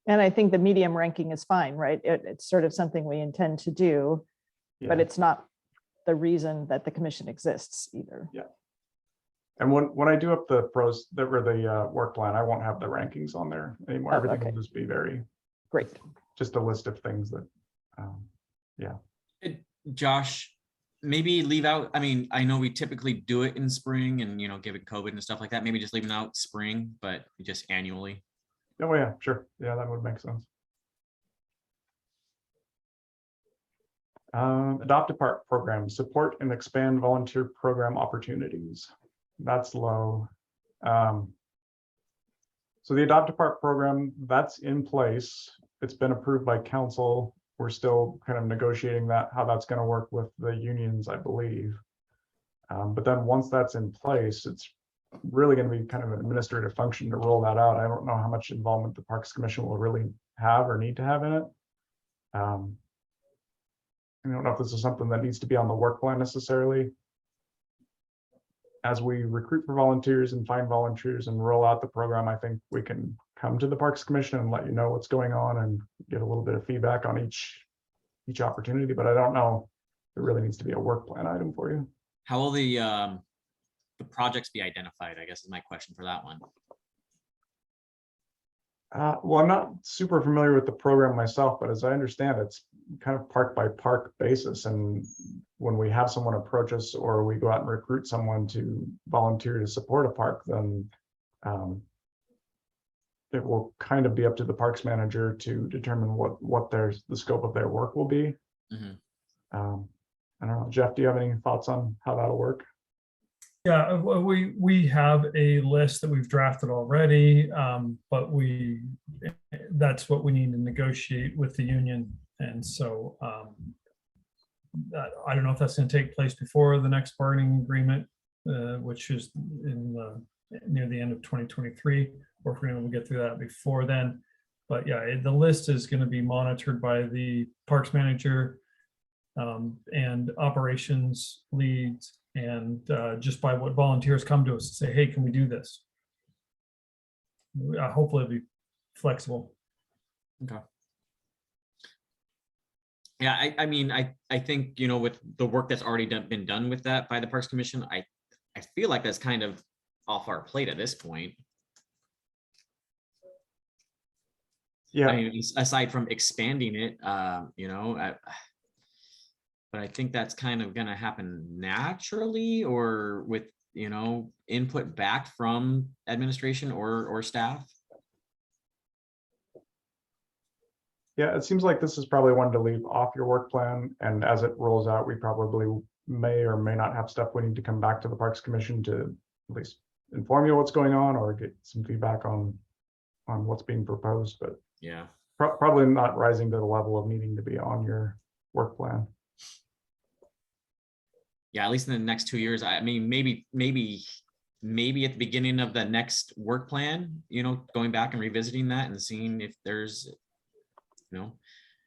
And I think the medium ranking is fine, right? It's sort of something we intend to do, but Yeah. it's not the reason that the commission exists either. And when I do up the pros, the work plan, I won't have the rankings on there anymore. Oh, Everything okay. will just be Great. just a list of things that Yeah, Josh, maybe leave out, I mean, I know we typically do it in spring and, you know, given COVID and stuff like that, maybe just leaving out spring, but just annually. oh yeah, sure, yeah, that would make sense. Adopt a Park program, support and expand volunteer program opportunities. That's low. So the Adopt a Park program, that's in place. It's been approved by council. We're still kind of negotiating that, how that's going to work with the unions, I believe. But then once that's in place, it's really going to be kind of an administrative function to roll that out. I don't know how much involvement the Parks Commission will really have or need to have in it. I don't know if this is something that needs to be on the work plan necessarily. As we recruit for volunteers and find volunteers and roll out the program, I think we can come to the Parks Commission and let you know what's going on and get a little bit of feedback on each opportunity, but I don't know if it really needs to be a work plan item for you. How will the projects be identified, I guess is my question for that one. Well, I'm not super familiar with the program myself, but as I understand, it's kind of park by park basis. And when we have someone approach us or we go out and recruit someone to volunteer to support a park, then it will kind of be up to the parks manager to determine what the scope of their work will be. I don't know, Jeff, do you have any thoughts on how that'll work? Yeah, we have a list that we've drafted already, but that's what we need to negotiate with the union. And so I don't know if that's going to take place before the next bargaining agreement, which is near the end of 2023, or if we're going to get through that before then. But yeah, the list is going to be monitored by the parks manager and operations leads, and just by what volunteers come to us and say, hey, can we do this? Hopefully it'll be flexible. Okay. Yeah, I mean, I think, you know, with the work that's already been done with that by the Parks Commission, I feel like that's kind of off our plate at this point. Yeah, I mean, aside from expanding it, you know, but I think that's kind of going to happen naturally, or with, you know, input back from administration or staff. yeah, it seems like this is probably one to leave off your work plan. And as it rolls out, we probably may or may not have stuff we need to come back to the Parks Commission to at least inform you what's going on or get some feedback on what's being proposed. But Yeah. Probably not rising to the level of needing to be on your work plan. Yeah, at least in the next 2 years. I mean, maybe at the beginning of the next work plan, you know, going back and revisiting that and seeing if there's, you know,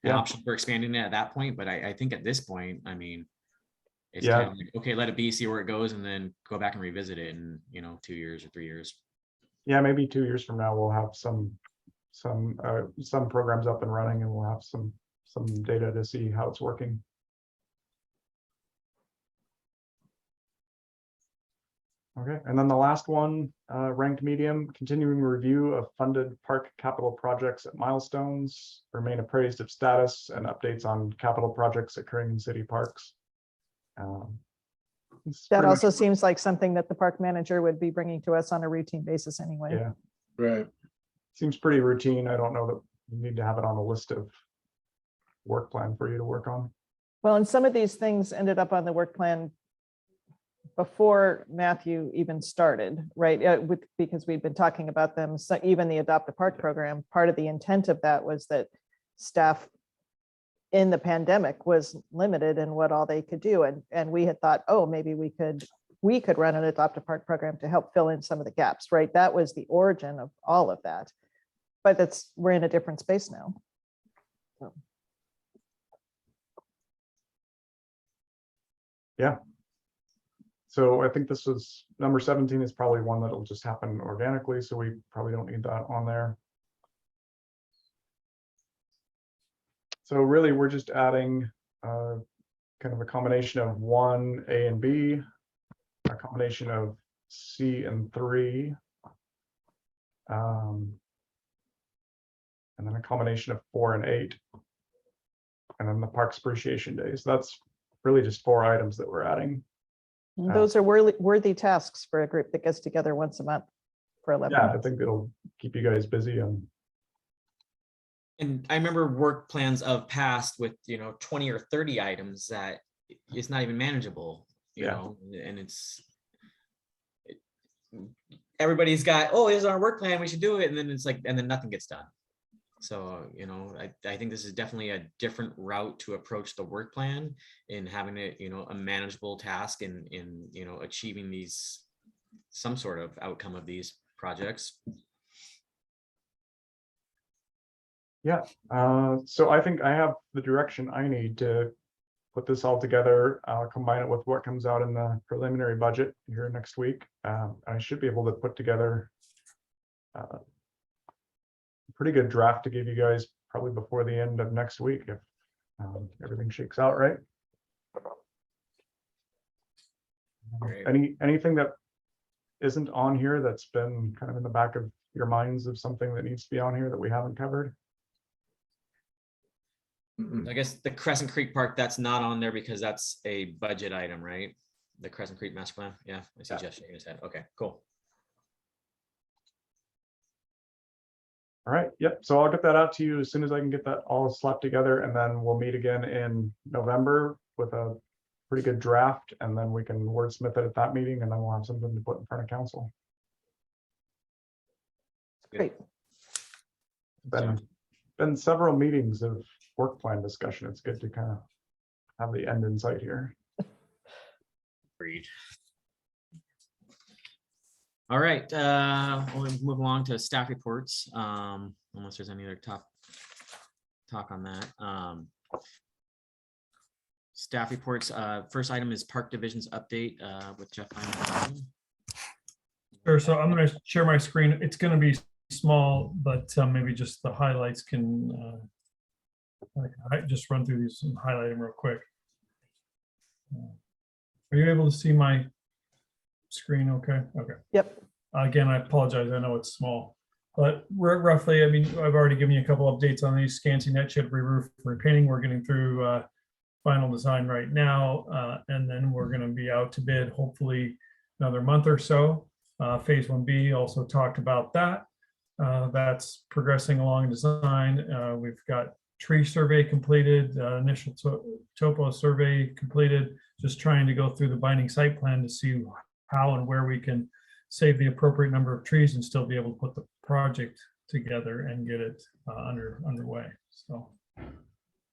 an option for expanding it at that point. But I think at this point, I mean, it's kind of like, okay, let it be, see where it goes, and then go back and revisit it in, you know, 2 years or 3 years. Yeah, maybe 2 years from now, we'll have some programs up and running, and we'll have some data to see how it's working. Okay, and then the last one, ranked medium, continuing review of funded park capital projects at milestones, remain appraised of status and updates on capital projects occurring in city parks. That also seems like something that the park manager would be bringing to us on a routine basis anyway. Yeah, Right. seems pretty routine. I don't know that you need to have it on a list of work plan for you to work on. Well, and some of these things ended up on the work plan before Matthew even started, right? Because we've been talking about them. So even the Adopt a Park program, part of the intent of that was that staff in the pandemic was limited in what all they could do. And we had thought, oh, maybe we could run an Adopt a Park program to help fill in some of the gaps, right? That was the origin of all of that. But we're in a different space now. So. Yeah. So I think this was number 17 is probably one that'll just happen organically. So we probably don't need that on there. So really, we're just adding kind of a combination of 1, A and B, a combination of C and 3, and then a combination of 4 and 8. and then the Parks Appreciation Day. So that's really just 4 items that we're adding. Those are worthy tasks for a group that gets together once a month for 11 Yeah, I months. think it'll keep you guys busy. And I remember work plans of past with, 20 or 30 items that it's not even manageable, you Yeah. know, and everybody's got, oh, here's our work plan, we should do it. And then it's like, and then nothing gets done. So, I think this is definitely a different route to approach the work plan in having it, a manageable task in achieving some sort of outcome of these projects. Yeah, so I think I have the direction I need to put this all together. I'll combine it with what comes out in the preliminary budget here next week. I should be able to put together a pretty good draft to give you guys probably before the end of next week if everything shakes out right. Great. Anything that isn't on here that's been kind of in the back of your minds of something that needs to be on here that we haven't covered? I guess the Crescent Creek Park, that's not on there because that's a budget item, right? The Crescent Creek Master Plan. Yeah, I see Yeah. Jeff shaking his head. Okay, cool. All right, yep. So I'll get that out to you as soon as I can get that all slapped together, and then we'll meet again in November with a pretty good draft, and then we can wordsmith it at that meeting, and then we'll have something to put in front of council. Great. Been several meetings of work plan discussion. It's good to kind of have the end in sight here. Agreed. All right, we'll move along to staff reports, unless there's any other talk on that. Staff reports, first item is Park Division's update with Jeff. Sure, so I'm going to share my screen. It's going to be small, but maybe just the highlights can, I just run through these and highlight them real quick. Are you able to see my screen okay? Okay. Yep. Again, I apologize. I know it's small, but roughly, I mean, I've already given you a couple updates on these Scansi Nightshade re-roof repainting. We're getting through final design right now, and then we're going to be out to bid hopefully another month or so. Phase 1B also talked about that. That's progressing along design. We've got tree survey completed, initial topo survey completed, just trying to go through the binding site plan to see how and where we can save the appropriate number of trees and still be able to put the project together and get it underway. So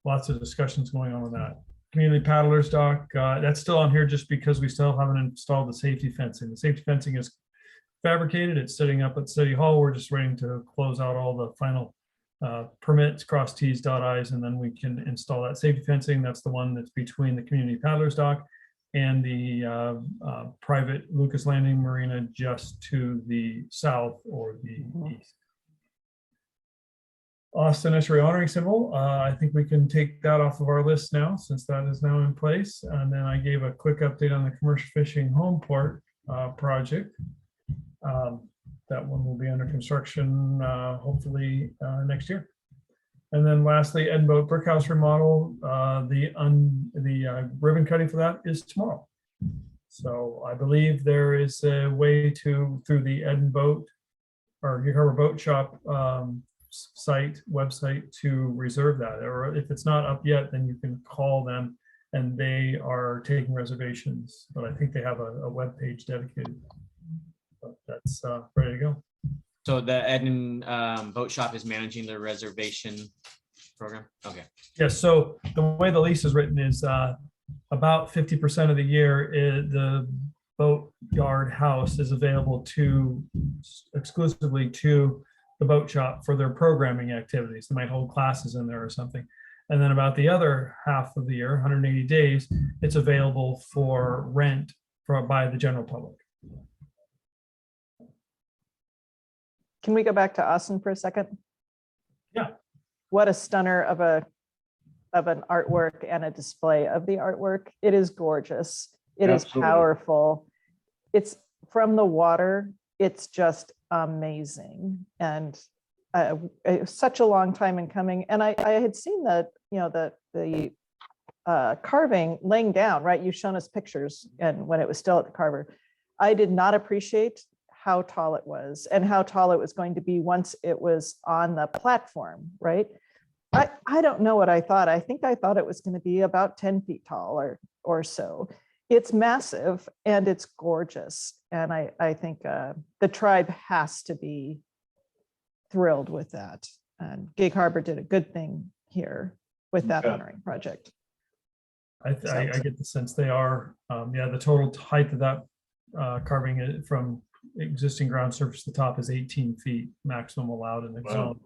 lots of discussions going on with that. Community paddlers dock, that's still on here just because we still haven't installed the safety fencing. The safety fencing is fabricated. It's sitting up at City Hall. We're just waiting to close out all the final permits, cross T's, dot I's, and then we can install that safety fencing. That's the one that's between the community paddlers dock and the private Lucas Landing Marina just to the south or the east. Austin Estuary honoring symbol. I think we can take that off of our list now since that is now in place. And then I gave a quick update on the commercial fishing home port project. That one will be under construction hopefully next year. And then lastly, Ed Boat Brickhouse remodel. The ribbon cutting for that is tomorrow. So I believe there is a way through the Ed Boat or Gig Harbor Boat Shop website to reserve that. Or if it's not up yet, then you can call them and they are taking reservations. But I think they have a web page dedicated. But that's ready to go. So the Eden Boat Shop is managing the reservation program? Okay. Yes, so the way the lease is written is about 50% of the year, the boat yard house is available exclusively to the boat shop for their programming activities. They might hold classes in there or something. And then about the other half of the year, 180 days, it's available for rent by the general public. Can we go back to Austin for a second? Yeah. What a stunner of an artwork and a display of the artwork. It is gorgeous. It is Absolutely. powerful. It's from the water. It's just amazing. And such a long time in coming. And I had seen the the carving laying down, right? You've shown us pictures and when it was still at the carver. I did not appreciate how tall it was and how tall it was going to be once it was on the platform, right? I don't know what I thought. I think I thought it was going to be about 10 feet tall or so. It's massive and it's gorgeous. And I think the tribe has to be thrilled with that. And Gig Harbor did a good thing here with that Yeah. honoring project. I get the sense they are, yeah, the total height of that carving from existing ground surface to the top is 18 feet maximum allowed in the Wow. zone.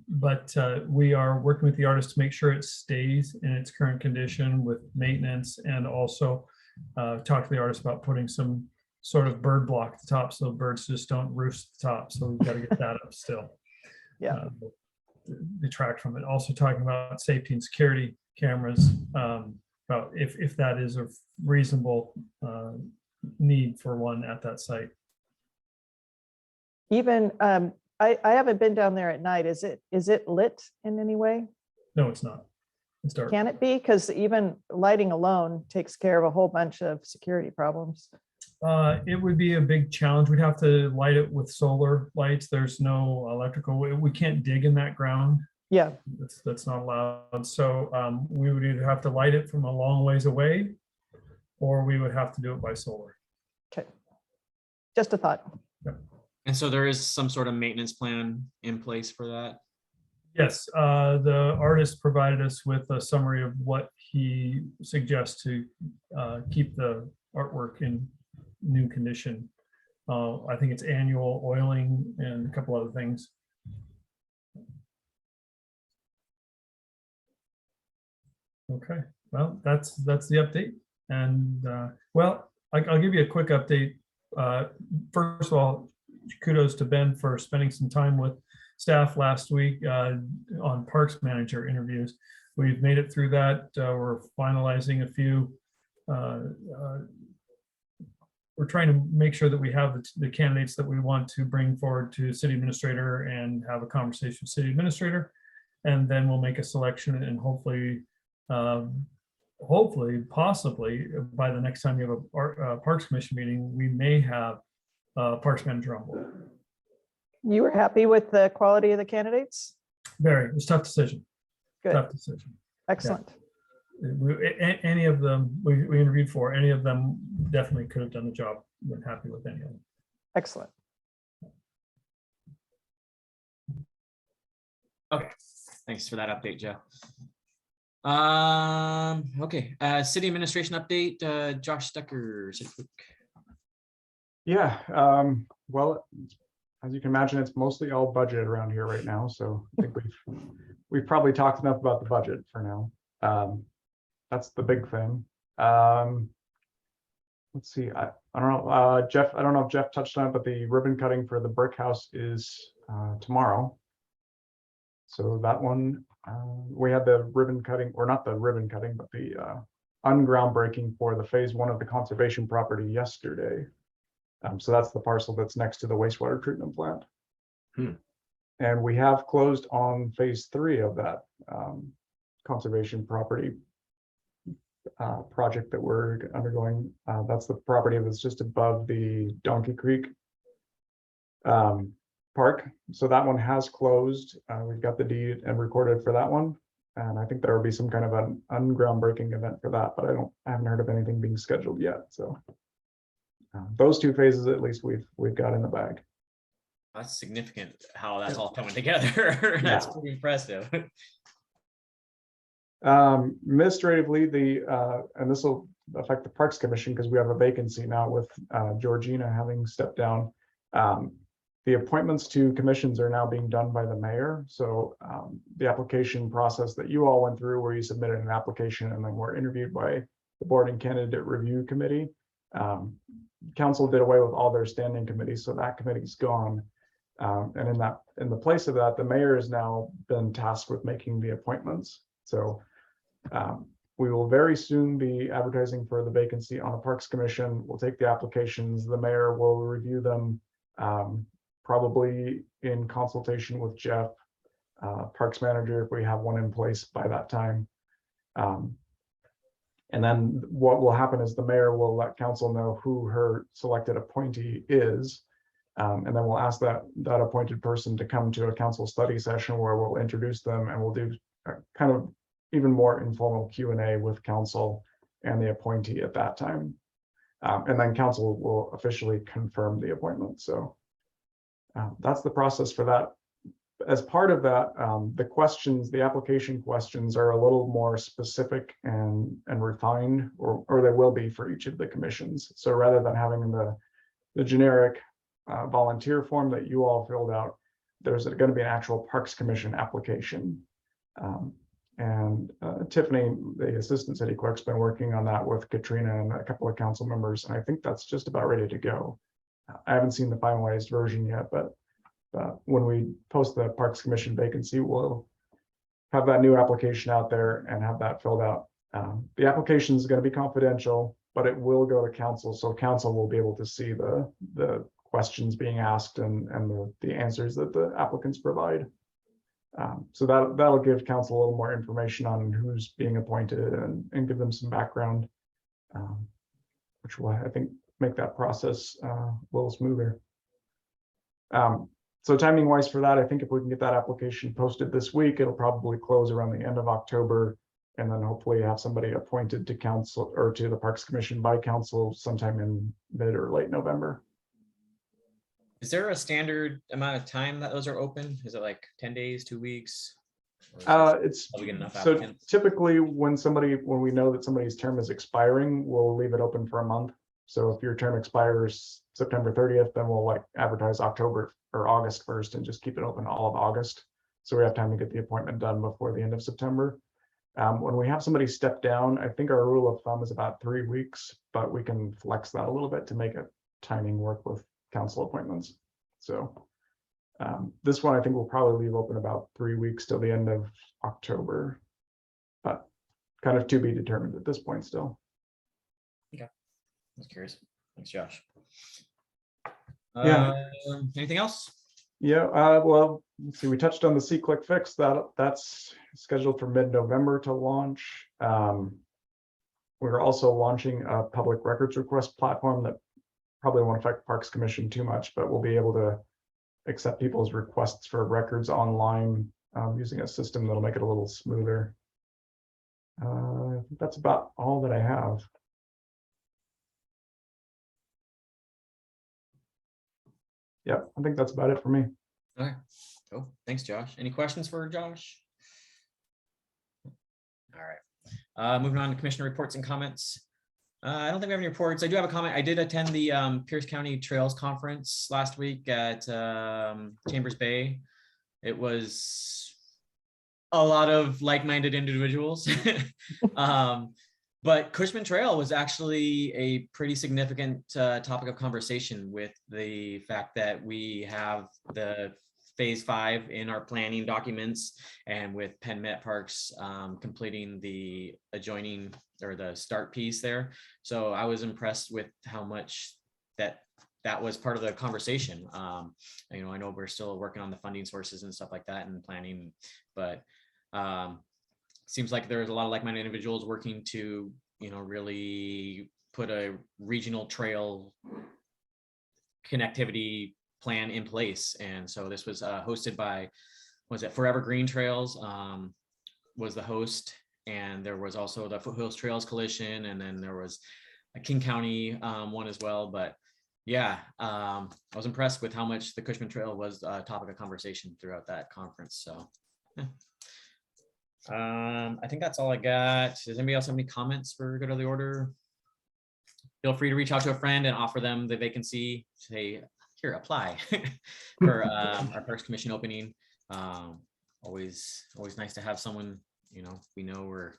But we are working with the artist to make sure it stays in its current condition with maintenance, and also talk to the artist about putting some sort of bird block at the top so birds just don't roost at the top. So we've got to get that up still. Yeah. Detract from it. Also talking about safety and security cameras, about if that is a reasonable need for one at that site. Even I haven't been down there at night. Is it lit in any way? No, it's not. It's dark. Can it be? Because even lighting alone takes care of a whole bunch of security problems. It would be a big challenge. We'd have to light it with solar lights. There's no electrical. We can't dig in that ground. Yeah, That's not allowed. So we would either have to light it from a long ways away, or we would have to do it by solar. okay. Just a thought. And so there is some sort of maintenance plan in place for that. Yes, the artist provided us with a summary of what he suggests to keep the artwork in new condition. I think it's annual oiling and a couple other things. Okay, well, that's the update. And well, I'll give you a quick update. First of all, kudos to Ben for spending some time with staff last week on Parks Manager interviews. We've made it through that. We're finalizing a few. We're trying to make sure that we have the candidates that we want to bring forward to city administrator and have a conversation with city administrator. And then we'll make a selection, and hopefully, possibly by the next time you have a Parks Commission meeting, we may have a Parks Manager on board. You were happy with the quality of the candidates? Very, it was a tough decision. Good, Tough decision. excellent. Any of them we interviewed for, any of them definitely could have done the job. Been happy with any of them. Excellent. Okay, thanks for that update, Joe. Okay, city administration update, Josh Stecker. Is it quick? Yeah, well, as you can imagine, it's mostly all budget around here right now. So I think we've probably talked enough about the budget for now. That's the big thing. Let's see. I don't know, Jeff. I don't know if Jeff touched on it, but the ribbon cutting for the brick house is tomorrow. So that one, we had the ribbon cutting, or not the ribbon cutting, but the ungroundbreaking for the phase 1 of the conservation property yesterday. So that's the parcel that's next to the wastewater treatment plant. And we have closed on phase 3 of that conservation property project that we're undergoing. That's the property that's just above the Donkey Creek park. So that one has closed. We've got the deed and recorded for that one. And I think there will be some kind of an ungroundbreaking event for that, but I haven't heard of anything being scheduled yet. So those 2 phases, at least we've got in the bag. That's significant how that's all coming together. That's Yeah. pretty impressive. Administratively, and this will affect the Parks Commission because we have a vacancy now with Georgina having stepped down. The appointments to commissions are now being done by the mayor. So the application process that you all went through, where you submitted an application and then were interviewed by the board and candidate review committee, council did away with all their standing committees, so that committee's gone. And in the place of that, the mayor has now been tasked with making the appointments. So we will very soon be advertising for the vacancy on the Parks Commission. We'll take the applications. The mayor will review them, probably in consultation with Jeff, Parks Manager, if we have one in place by that time. And then what will happen is the mayor will let council know who her selected appointee is. And then we'll ask that appointed person to come to a council study session where we'll introduce them and we'll do kind of even more informal Q&A with council and the appointee at that time. And then council will officially confirm the appointment. So that's the process for that. As part of that, the application questions are a little more specific and refined, or they will be for each of the commissions. So rather than having the generic volunteer form that you all filled out, there's going to be an actual Parks Commission application. And Tiffany, the assistant city clerk's been working on that with Katrina and a couple of council members, and I think that's just about ready to go. I haven't seen the finalized version yet, but when we post the Parks Commission vacancy, we'll have that new application out there and have that filled out. The application is going to be confidential, but it will go to council, so council will be able to see the questions being asked and the answers that the applicants provide. So that'll give council a little more information on who's being appointed and give them some background, which will, I think, make that process a little smoother. So timing wise for that, I think if we can get that application posted this week, it'll probably close around the end of October, and then hopefully have somebody appointed to council or to the Parks Commission by council sometime in mid or late November. Is there a standard amount of time that those are open? Is it like 10 days, 2 weeks? Or is It's we get enough so applicants? typically when we know that somebody's term is expiring, we'll leave it open for a month. So if your term expires September 30th, then we'll advertise October or August 1st and just keep it open all of August. So we have time to get the appointment done before the end of September. When we have somebody step down, I think our rule of thumb is about 3 weeks, but we can flex that a little bit to make it timing work with council appointments. So this one I think we'll probably leave open about 3 weeks till the end of October, but kind of to be determined at this point still. Okay, I was curious. Thanks, Josh. Yeah. Anything else? Yeah, well, let's see, we touched on the C-Click fix that's scheduled for mid-November to launch. We're also launching a public records request platform that probably won't affect Parks Commission too much, but we'll be able to accept people's requests for records online using a system that'll make it a little smoother. That's about all that I have. Yeah, I think that's about it for me. Okay, cool. Thanks, Josh. Any questions for Josh? All right. Moving on to commissioner reports and comments. I don't think we have any reports. I do have a comment. I did attend the Pierce County Trails Conference last week at Chambers Bay. It was a lot of like-minded individuals. But Cushman Trail was actually a pretty significant topic of conversation, with the fact that we have the phase 5 in our planning documents, and with Penn Met Parks completing the adjoining or the start piece there. So I was impressed with how much that was part of the conversation. You know, I know we're still working on the funding sources and stuff like that and planning, but seems like there's a lot of like-minded individuals working to, you know, really put a regional trail connectivity plan in place. And so this was hosted by, was it Forever Green Trails was the host, and there was also the Foothills Trails Coalition, and then there was a King County one as well. But yeah, I was impressed with how much the Cushman Trail was a topic of conversation throughout that conference. So yeah. I think that's all I got. Does anybody else have any comments for good of the order? Feel free to reach out to a friend and offer them the vacancy. Say, here, apply for our Parks Commission opening. Always nice to have someone, you know, we know we're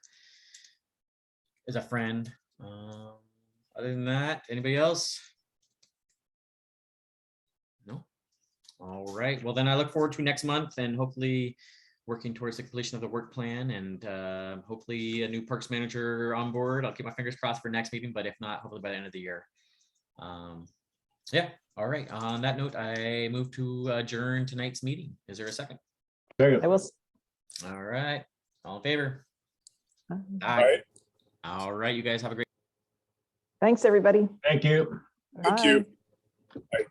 is a friend. Other than that, anybody else? No. All right. Well, then I look forward to next month and hopefully working towards the completion of the work plan, and hopefully a new parks manager on board. I'll keep my fingers crossed for next meeting, but if not, hopefully by the end of the year. Yeah. All right. On that note, I move to adjourn tonight's meeting. Is there a second? I will. All right. All in favor? right. All right, you guys have a great. Thanks, everybody. Thank you. Thank you. Bye. Bye.